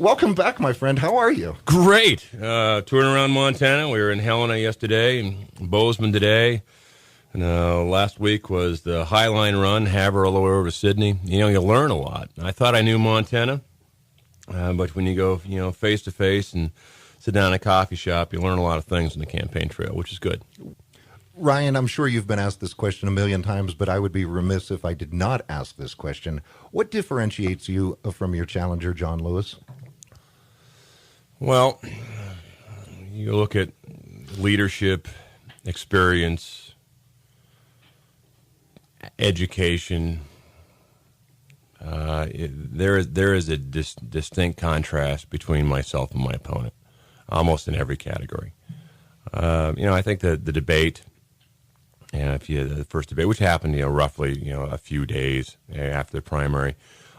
Welcome back, my friend. How are you? Great. Touring around Montana. We were in Helena yesterday and Bozeman today. And last week was the Highline Run, Havre all the way over to Sydney. You learn a lot. I thought I knew Montana, but when you go, face to face and sit down in a coffee shop, you learn a lot of things on the campaign trail, which is good. Ryan, I'm sure you've been asked this question a million times, but I would be remiss if I did not ask this question. What differentiates you from your challenger, John Lewis? Well, you look at leadership, experience, education. There is a distinct contrast between myself and my opponent, almost in every category. I think the debate, the first debate, which happened, roughly, a few days after the primary,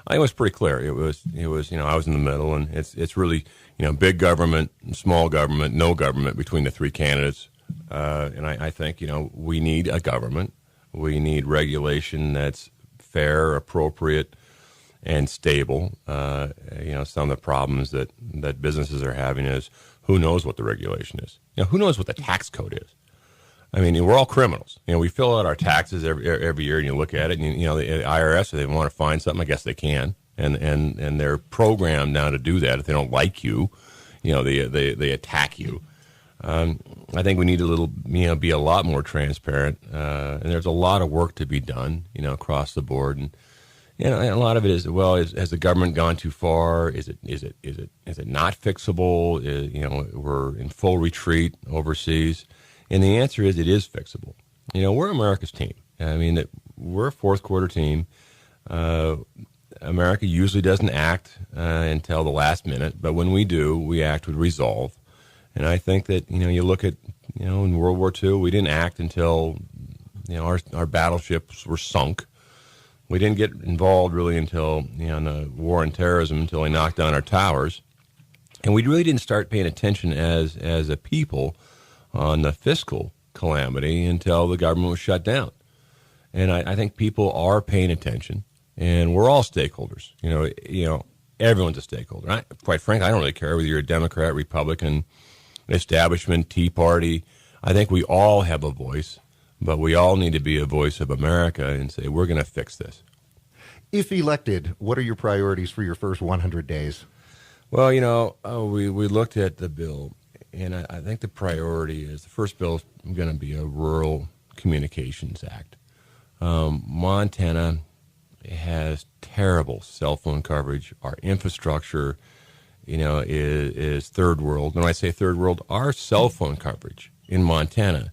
I think it was pretty clear. It was, I was in the middle, and it's really, big government, small government, no government between the three candidates. And I think, we need a government. We need regulation that's fair, appropriate, and stable. Some of the problems that businesses are having is who knows what the regulation is. Who knows what the tax code is? I mean, we're all criminals. We fill out our taxes every year, and you look at it, and the IRS, if they want to find something, I guess they can, and they're programmed now to do that. If they don't like you, they attack you. I think we need be a lot more transparent, and there's a lot of work to be done, across the board, and a lot of it is, well, has the government gone too far? Is it not fixable? We're in full retreat overseas. And the answer is it is fixable. We're America's team. I mean, we're a fourth quarter team. America usually doesn't act until the last minute, but when we do, we act with resolve. And I think that, you look at, in World War II, we didn't act until, our battleships were sunk. We didn't get involved really until, in the war on terrorism, until they knocked down our towers. And we really didn't start paying attention as a people on the fiscal calamity until the government was shut down. And I think people are paying attention, and we're all stakeholders. Everyone's a stakeholder. Quite frankly, I don't really care whether you're a Democrat, Republican, establishment, Tea Party. I think we all have a voice, but we all need to be a voice of America and say, we're going to fix this. If elected, what are your priorities for your first 100 days? Well, we looked at the bill. And I think the priority is the first bill is going to be a Rural Communications Act. Montana has terrible cell phone coverage. Our infrastructure, is third world. When I say third world, our cell phone coverage in Montana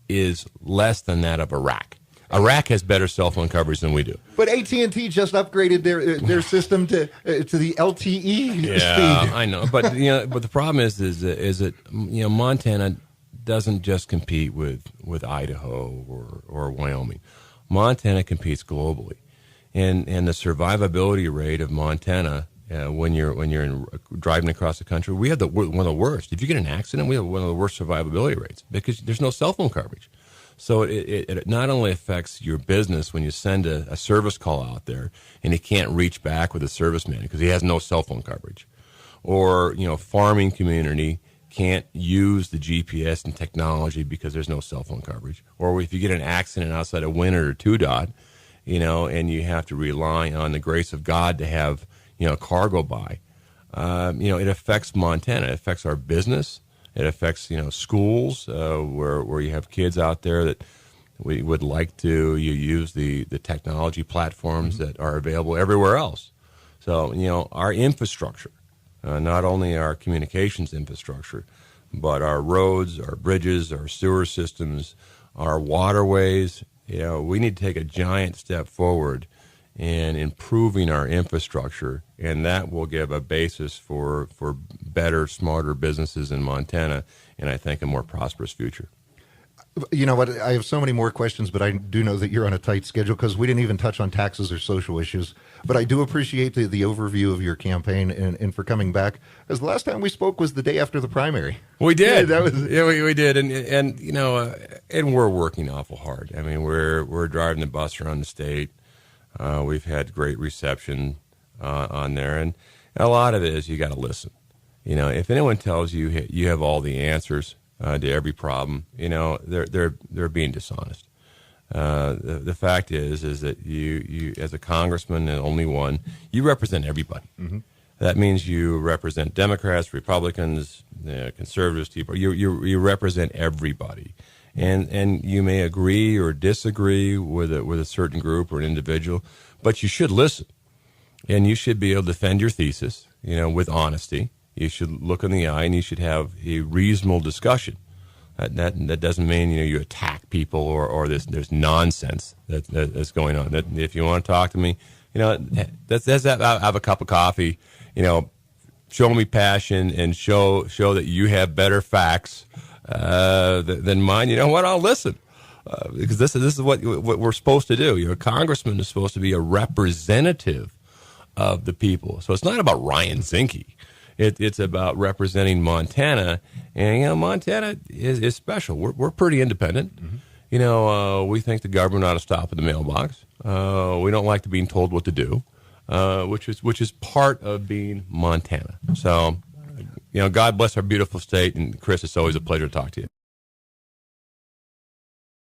is less than that of Iraq. Iraq has better cell phone coverage than we do. But AT&T just upgraded their system to the LTE speed. Yeah, I know. But but the problem is that Montana doesn't just compete with Idaho or Wyoming. Montana competes globally, and the survivability rate of Montana when you're driving across the country, we have one of the worst. If you get in an accident, we have one of the worst survivability rates because there's no cell phone coverage. So it not only affects your business when you send a service call out there and he can't reach back with a serviceman because he has no cell phone coverage, or farming community can't use the GPS and technology because there's no cell phone coverage, or if you get an accident outside of Winter or Two Dot, and you have to rely on the grace of God to have cargo by, it affects Montana. It affects our business. It affects, schools where you have kids out there that we would like to use the technology platforms that are available everywhere else. So, our infrastructure, not only our communications infrastructure, but our roads, our bridges, our sewer systems, our waterways, we need to take a giant step forward in improving our infrastructure, and that will give a basis for better, smarter businesses in Montana, and I think a more prosperous future. You know what? I have so many more questions, but I do know that you're on a tight schedule because we didn't even touch on taxes or social issues. But I do appreciate the overview of your campaign and for coming back, because the last time we spoke was the day after the primary. We did. We did, and we're working awful hard. I mean, we're driving the bus around the state. We've had great reception on there, and A lot of it is you got to listen. If anyone tells you you have all the answers to every problem, they're being dishonest. The fact is that you as a congressman and only one, you represent everybody. Mm-hmm. That means you represent Democrats, Republicans, conservatives, people. You represent everybody, and you may agree or disagree with a certain group or an individual, but you should listen, and you should be able to defend your thesis, with honesty. You should look in the eye, and you should have a reasonable discussion. That doesn't mean you attack people or there's nonsense that's going on. That if you want to talk to me, let's have a cup of coffee. Show me passion and show that you have better facts than mine. You know what? I'll listen because this is what we're supposed to do. A congressman is supposed to be a representative of the people. So it's not about Ryan Zinke. It's about representing Montana, and Montana is special. We're pretty independent. Mm-hmm. We think the government ought to stop at the mailbox. We don't like to being told what to do, which is part of being Montana. So, God bless our beautiful state. And Chris, it's always a pleasure to talk to you.